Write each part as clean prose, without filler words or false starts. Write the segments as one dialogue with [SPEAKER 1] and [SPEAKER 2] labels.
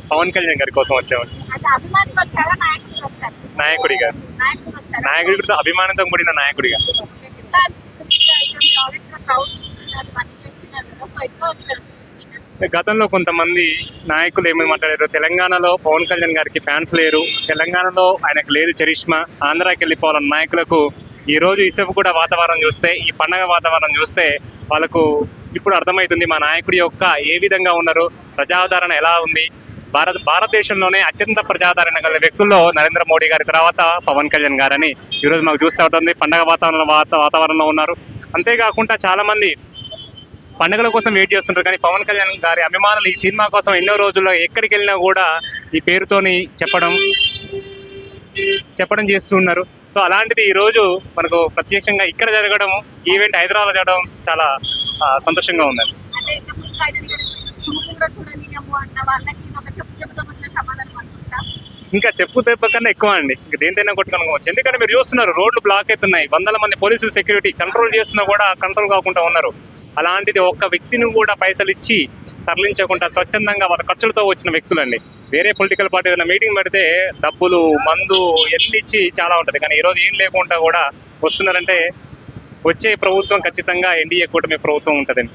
[SPEAKER 1] పవన్ కళ్యాణ్ గారి కోసం వచ్చాము. నాయకుడిగా, నాయకుడితో అభిమానంతో కూడిన నాయకుడిగా. గతంలో కొంతమంది నాయకులు ఏమేమి మాట్లాడారు, తెలంగాణలో పవన్ కళ్యాణ్ గారికి ఫ్యాన్స్ లేరు, తెలంగాణలో ఆయనకు లేదు చరిష్మా, ఆంధ్రాకి వెళ్ళిపోవాలన్న నాయకులకు ఈ రోజు ఇసుపు కూడా వాతావరణం చూస్తే, ఈ పండగ వాతావరణం చూస్తే వాళ్ళకు ఇప్పుడు అర్థమవుతుంది మా నాయకుడి యొక్క ఏ విధంగా ఉన్నారు, ప్రజాదరణ ఎలా ఉంది. భారతదేశంలోనే అత్యంత ప్రజాదరణ గల వ్యక్తుల్లో నరేంద్ర మోడీ గారి తర్వాత పవన్ కళ్యాణ్ గారని ఈరోజు మాకు చూస్తూ ఉంటుంది. పండగ వాతావరణంలో ఉన్నారు. అంతేకాకుండా చాలామంది పండుగల కోసం వెయిట్ చేస్తుంటారు, కానీ పవన్ కళ్యాణ్ గారి అభిమానులు ఈ సినిమా కోసం ఎన్నో రోజుల్లో ఎక్కడికి వెళ్ళినా కూడా ఈ పేరుతోని చెప్పడం చేస్తూ ఉన్నారు. సో అలాంటిది ఈరోజు మనకు ప్రత్యక్షంగా ఇక్కడ జరగడం, ఈవెంట్ హైదరాబాద్లో జరగడం చాలా సంతోషంగా ఉంది. ఇంకా చెప్పు దెబ్బ కన్నా ఎక్కువ అండి, ఇంకా దేనితైనా కొట్టుకోవచ్చు. ఎందుకంటే మీరు చూస్తున్నారు రోడ్లు బ్లాక్ అవుతున్నాయి, వందల మంది పోలీసులు సెక్యూరిటీ కంట్రోల్ చేస్తున్నా కూడా కంట్రోల్ కాకుండా ఉన్నారు. అలాంటిది ఒక్క వ్యక్తిని కూడా పైసలు ఇచ్చి తరలించకుండా స్వచ్ఛందంగా వాళ్ళ ఖర్చులతో వచ్చిన వ్యక్తులండి. వేరే పొలిటికల్ పార్టీ ఏదైనా మీటింగ్ పెడితే డబ్బులు, మందు ఎన్ని ఇచ్చి చాలా ఉంటుంది, కానీ ఈరోజు ఏం లేకుండా కూడా వస్తున్నారంటే వచ్చే ప్రభుత్వం ఖచ్చితంగా ఎన్డీఏ కూటమి ప్రభుత్వం ఉంటుందండి.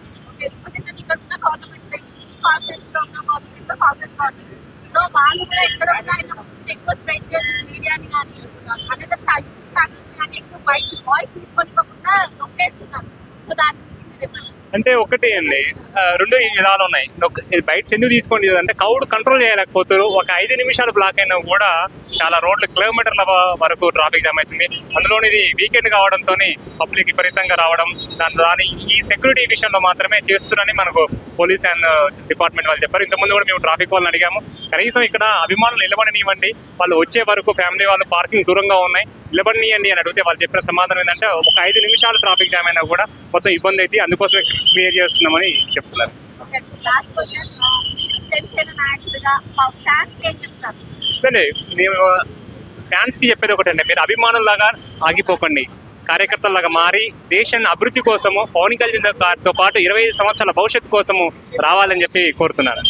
[SPEAKER 1] అంటే ఒకటి అండి, రెండు విధాలు ఉన్నాయి. బైట్స్ ఎందుకు తీసుకోండి అంటే క్రౌడ్ కంట్రోల్ చేయలేకపోతారు. ఒక 5 నిమిషాలు బ్లాక్ అయినా కూడా చాలా రోడ్లు కిలోమీటర్ల వరకు ట్రాఫిక్ జామ్ అవుతుంది. అందులోని ఇది వీకెండ్ కావడంతో పబ్లిక్ విపరీతంగా రావడం, దాని ఈ సెక్యూరిటీ విషయంలో మాత్రమే చేస్తున్నారని మనకు పోలీస్ అండ్ డిపార్ట్మెంట్ వాళ్ళు చెప్పారు. ఇంతకుముందు కూడా మేము ట్రాఫిక్ వాళ్ళని అడిగాము, కనీసం ఇక్కడ అభిమానులు నిలబడనివ్వండి, వాళ్ళు వచ్చే వరకు ఫ్యామిలీ వాళ్ళు పార్కింగ్ దూరంగా ఉన్నాయి, నిలబడినియండి అని అడిగితే వాళ్ళు చెప్పిన సమాధానం ఏంటంటే ఒక 5 నిమిషాలు ట్రాఫిక్ జామ్ అయినా కూడా మొత్తం ఇబ్బంది అయితే అందుకోసమే క్లియర్ చేస్తున్నామని చెప్తున్నారు. మేము ఫ్యాన్స్ కి చెప్పేది ఒకటండి, మీరు అభిమానుల్లాగా ఆగిపోకండి, కార్యకర్తలాగా మారి దేశాన్ని అభివృద్ధి కోసము పవన్ కళ్యాణ్ గారితో పాటు 25 సంవత్సరాల భవిష్యత్తు కోసము రావాలని చెప్పి కోరుతున్నారు.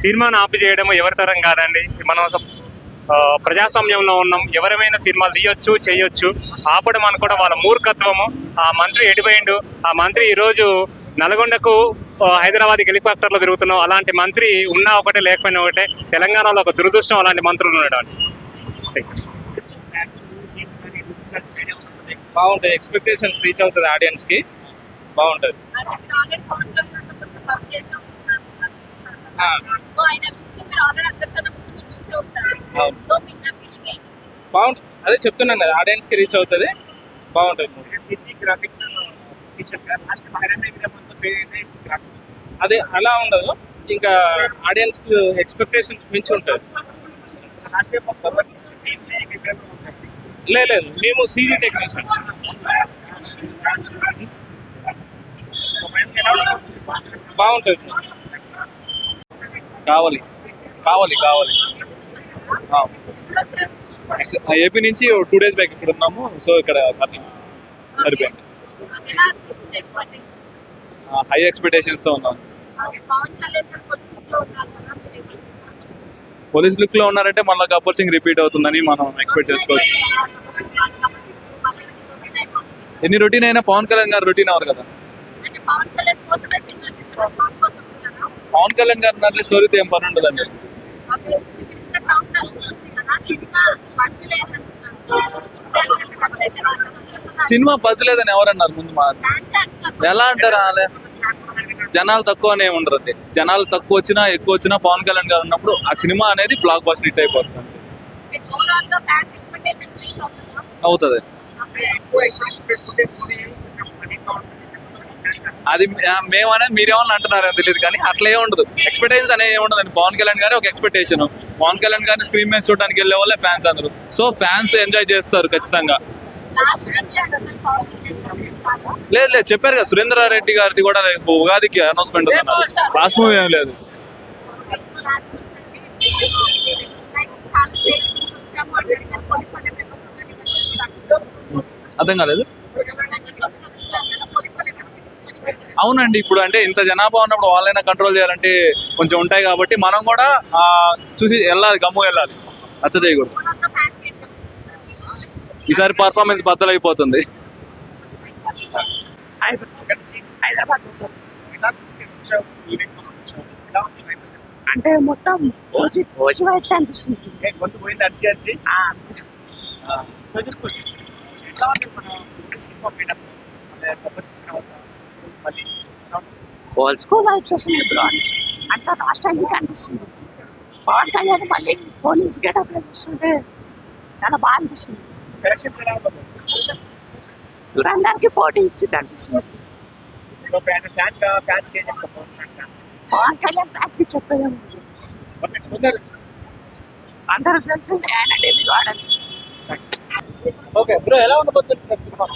[SPEAKER 1] సినిమాను ఆపి చేయడం ఎవరి తరం కాదండి. మనం ప్రజాస్వామ్యంలో ఉన్నాం, ఎవరైనా సినిమాలు తీయొచ్చు, చేయొచ్చు. ఆపడం అనుకోవడం వాళ్ళ మూర్ఖత్వము. ఆ మంత్రి ఎడిపోయిండు, ఆ మంత్రి ఈరోజు నల్గొండకు హైదరాబాద్కి హెలికాప్టర్లో తిరుగుతున్నాం. అలాంటి మంత్రి ఉన్నా ఒకటే లేకపోయినా ఒకటే. తెలంగాణలో ఒక దురదృష్టం అలాంటి మంత్రులు ఉండడం.
[SPEAKER 2] బాగుంటుంది, ఎక్స్పెక్టేషన్స్ రీచ్ అవుతుంది ఆడియన్స్ కి, బాగుంటుంది. బాగుంటుంది, అదే చెప్తున్నాను కదా, ఆడియన్స్ కి రీచ్ అవుతుంది, బాగుంటుంది. అదే అలా ఉండదు, ఇంకా ఆడియన్స్ కి ఎక్స్పెక్టేషన్స్ మించి ఉంటుంది. లేదు, మేము సీజీ టెక్నీషియన్స్. బాగుంటుంది.
[SPEAKER 3] కావాలి కావాలి కావాలి ఏపీ నుంచి 2 days బ్యాక్ ఇక్కడ ఉన్నాము. సో ఇక్కడ సరిపోయింది. హై ఎక్స్పెక్టేషన్స్ తో ఉన్నాం. పోలీస్ లుక్ లో ఉన్నారంటే మళ్ళీ గబ్బర్ సింగ్ రిపీట్ అవుతుందని మనం ఎక్స్పెక్ట్ చేసుకోవచ్చు. ఎన్ని రొటీన్ అయినా పవన్ కళ్యాణ్ గారు రొటీన్ అవ్వరు కదా. పవన్ కళ్యాణ్ గారు స్టోరీతో ఏం పని ఉండదండి. సినిమా బజ్ లేదని ఎవరన్నారు ముందు? ఎలా అంటారా? జనాలు తక్కువనే ఉండరు. జనాలు తక్కువ వచ్చినా ఎక్కువ వచ్చినా పవన్ కళ్యాణ్ గారు ఉన్నప్పుడు ఆ సినిమా అనేది బ్లాక్ బస్టర్ హిట్ అయిపోతుంది. అవుతుంది. అది మేమనేది మీరేమన్నా అంటున్నారో తెలియదు, కానీ అట్లా ఏమి ఉండదు. ఎక్స్పెక్టేషన్స్ అనేది ఏముండదండి. పవన్ కళ్యాణ్ గారు ఒక ఎక్స్పెక్టేషన్. పవన్ కళ్యాణ్ గారిని స్క్రీన్ మీద చూడడానికి వెళ్ళే వాళ్ళే ఫ్యాన్స్ అందరూ. సో ఫ్యాన్స్ ఎంజాయ్ చేస్తారు ఖచ్చితంగా. లేదు చెప్పారు కదా, సురేంద్ర రెడ్డి గారిది కూడా ఉగాదికి అనౌన్స్మెంట్ ఉంది. లాస్ట్ మూవీ ఏం లేదు. అర్థం కాలేదు. అవునండి, ఇప్పుడు అంటే ఇంత జనాభా ఉన్నప్పుడు వాళ్ళైనా కంట్రోల్ చేయాలంటే కొంచెం ఉంటాయి కాబట్టి మనం కూడా చూసి వెళ్ళాలి, గమ్ము వెళ్ళాలి, రచ్చ చేయకూడదు. ఈసారి పర్ఫార్మెన్స్ బద్దలైపోతుంది.
[SPEAKER 4] అంటే మొత్తం ఓజీ వైబ్స్ అనిపిస్తుంది.
[SPEAKER 2] కొంత పోయింది అరిచి అరిచి
[SPEAKER 4] ఓల్డ్ స్కూల్ వైబ్స్ వస్తుంది బ్రో. అంత నాస్టాలజిక్ అనిపిస్తుంది. పవన్ కళ్యాణ్ మళ్ళీ పోలీస్ గెటప్ చూస్తుంటే చాలా బాగా అనిపిస్తుంది.
[SPEAKER 2] కరెక్షన్స్ ఎలా ఉంటుంది?
[SPEAKER 4] దురందరికి పోటీ ఇచ్చింది అనిపిస్తుంది.
[SPEAKER 2] ఫ్యాన్స్ కి ఏం చెప్తాం?
[SPEAKER 4] పవన్ కళ్యాణ్ ఫ్యాన్స్ కి చెప్పేది అందరూ తెలిసింది ఆయన డెబ్యూ ఆడని.
[SPEAKER 2] ఓకే బ్రో, ఎలా ఉండబోతుంది సినిమా?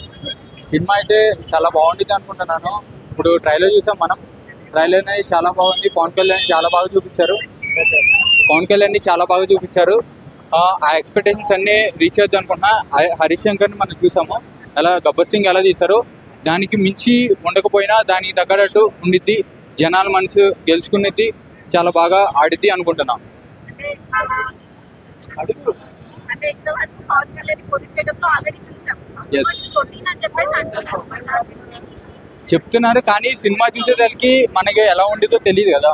[SPEAKER 5] సినిమా అయితే చాలా బాగుంటుంది అనుకుంటున్నాను. ఇప్పుడు ట్రైలర్ చూసాం మనం, ట్రైలర్ అనేది చాలా బాగుంది. పవన్ కళ్యాణ్ చాలా బాగా చూపించారు. ఆ ఎక్స్పెక్టేషన్స్ అన్ని రీచ్ అవుతుంది అనుకుంటున్నా. హరీష్ శంకర్ని మనం చూసాము, అలా గబ్బర్ సింగ్ ఎలా తీశారు, దానికి మించి ఉండకపోయినా దానికి తగ్గట్టు ఉండిద్ది. జనాల మనసు గెలుచుకునేది చాలా బాగా ఆడిద్ది అనుకుంటున్నాం.
[SPEAKER 6] అంటే ఇంతవరకు పవన్ కళ్యాణ్ పోలీస్ గెటప్ లో ఆల్రెడీ చూసాం.
[SPEAKER 5] Yes.
[SPEAKER 6] కొట్టిందని చెప్పేసి అంటున్నారు.
[SPEAKER 5] చెప్తున్నారు కానీ సినిమా చూసేదానికి మనకి ఎలా ఉండిద్దో తెలియదు కదా.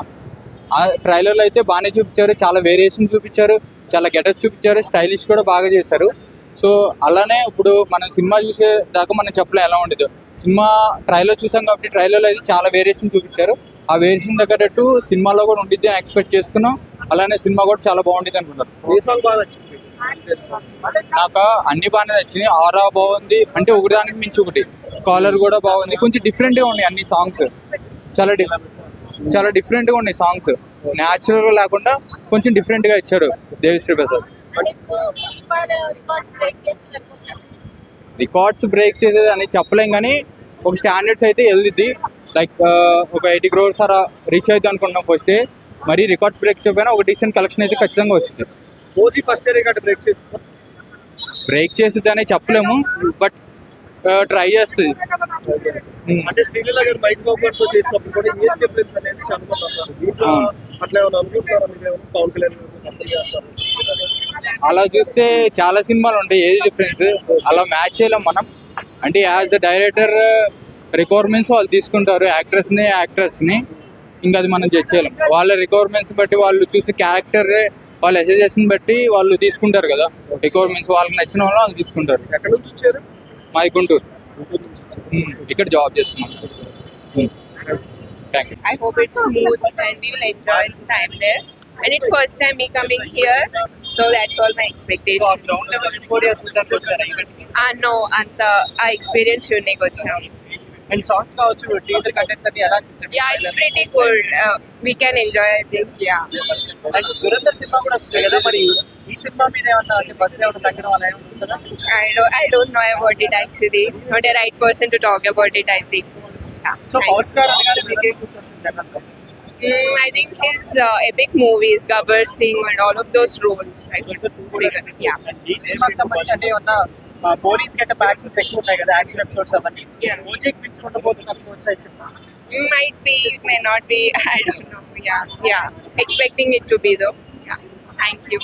[SPEAKER 5] ఆ ట్రైలర్లో అయితే బాగానే చూపించారు, చాలా వేరియేషన్ చూపించారు, చాలా గెటప్ చూపించారు, స్టైలిష్ కూడా బాగా చేశారు. సో అలానే ఇప్పుడు మనం సినిమా చూసేదాకా మనం చెప్పలేం ఎలా ఉండేదో. సినిమా ట్రైలర్ చూసాం కాబట్టి ట్రైలర్లో అయితే చాలా వేరియేషన్ చూపించారు. ఆ వేరియేషన్ తగ్గట్టు సినిమాలో కూడా ఉండిద్ది అని ఎక్స్పెక్ట్ చేస్తున్నాం. అలానే సినిమా కూడా చాలా బాగుంటుంది అనుకుంటారు.
[SPEAKER 2] ఏ సాంగ్ బాగా నచ్చింది?
[SPEAKER 5] నాకు అన్ని బాగానే నచ్చినాయి. ఆరా బాగుంది, అంటే ఒకదానికి మించి ఒకటి. కాలర్ కూడా బాగుంది, కొంచెం డిఫరెంట్గా ఉన్నాయి అన్ని సాంగ్స్. చాలా డిఫరెంట్గా ఉన్నాయి సాంగ్స్. న్యాచురల్గా లేకుండా కొంచెం డిఫరెంట్గా ఇచ్చారు దేవిశ్రీ ప్రసాద్. రికార్డ్స్ బ్రేక్ చేసేది అని చెప్పలేం కానీ ఒక స్టాండర్డ్స్ అయితే వెళ్ళిద్ది. లైక్ ఒక 80 crores అలా రీచ్ అవుతుంది అనుకుంటున్నాం ఫస్ట్ డే. మరి రికార్డ్స్ బ్రేక్ చేయకపోయినా ఒక డీసెంట్ కలెక్షన్ అయితే ఖచ్చితంగా వచ్చింది.
[SPEAKER 2] ఓజీ ఫస్ట్ రికార్డ్
[SPEAKER 5] బ్రేక్ చేసేది అని చెప్పలేము, బట్ ట్రై చేస్తుంది.
[SPEAKER 2] అంటే శ్రీలీల గారు మైక్ బాబుతో చేసినప్పుడు కూడా ఏజ్ డిఫరెన్స్ అనేది చాలా అట్లా ఏమైనా అనుకుంటున్నారా మీరు? పవన్ కళ్యాణ్
[SPEAKER 5] అలా చూస్తే చాలా సినిమాలు ఉంటాయి ఏజ్ డిఫరెన్స్, అలా మ్యాచ్ చేయలేం మనం. అంటే యాజ్ అ డైరెక్టర్ రిక్వైర్మెంట్స్ వాళ్ళు తీసుకుంటారు, యాక్ట్రెస్ని. ఇంకా అది మనం జడ్జ్ చేయలేం. వాళ్ళ రిక్వైర్మెంట్స్ బట్టి వాళ్ళు చూసి క్యారెక్టర్ వాళ్ళ అసోసియేషన్ బట్టి వాళ్ళు తీసుకుంటారు కదా రిక్వైర్మెంట్స్. వాళ్ళకి నచ్చిన వాళ్ళు తీసుకుంటారు.
[SPEAKER 2] ఎక్కడ నుంచి వచ్చారు?
[SPEAKER 5] మా గుంటూరు, ఇక్కడ జాబ్ చేస్తున్నాం. Thank you.
[SPEAKER 7] I hope it's smooth and we will enjoy the time there. And it's first time me coming here, so that's all my expectations.
[SPEAKER 2] Ground level report చూడడానికి వచ్చారా?
[SPEAKER 7] No, and the experience unique vacham.
[SPEAKER 2] And songs కావచ్చు, teaser contents అన్ని ఎలా అనిపించాయి?
[SPEAKER 7] Yeah, it's pretty good. We can enjoy it. Yeah.
[SPEAKER 2] And Dhurandhar cinema కూడా వస్తుంది కదా, మరి ఈ సినిమా మీద ఏమన్నా అంటే బస్ ఏమన్నా తగ్గడం అలా ఏమన్నా ఉంటుందా?
[SPEAKER 7] I don't know about it actually. Not a right person to talk about it, I think. Yeah.
[SPEAKER 2] So power star అనగానే మీకేం గుర్తొస్తుంది జనాల్లో?
[SPEAKER 7] I think his epic movies, Gabbar Singh and all of those roles. I could figure. Yeah.
[SPEAKER 2] ఈ సినిమాకి సంబంధించి అంటే ఏమన్నా police getup actions ఎక్కువ ఉన్నాయి కదా, యాక్షన్ ఎపిసోడ్స్ అవన్నీ.
[SPEAKER 7] Yeah.
[SPEAKER 2] ఓజీకి పిచ్చి ఉండబోతుంది అనుకోవచ్చా ఈ cinema?
[SPEAKER 7] Might be, may not be. I don't know. Yeah. Expecting it to be though. Yeah. Thank you.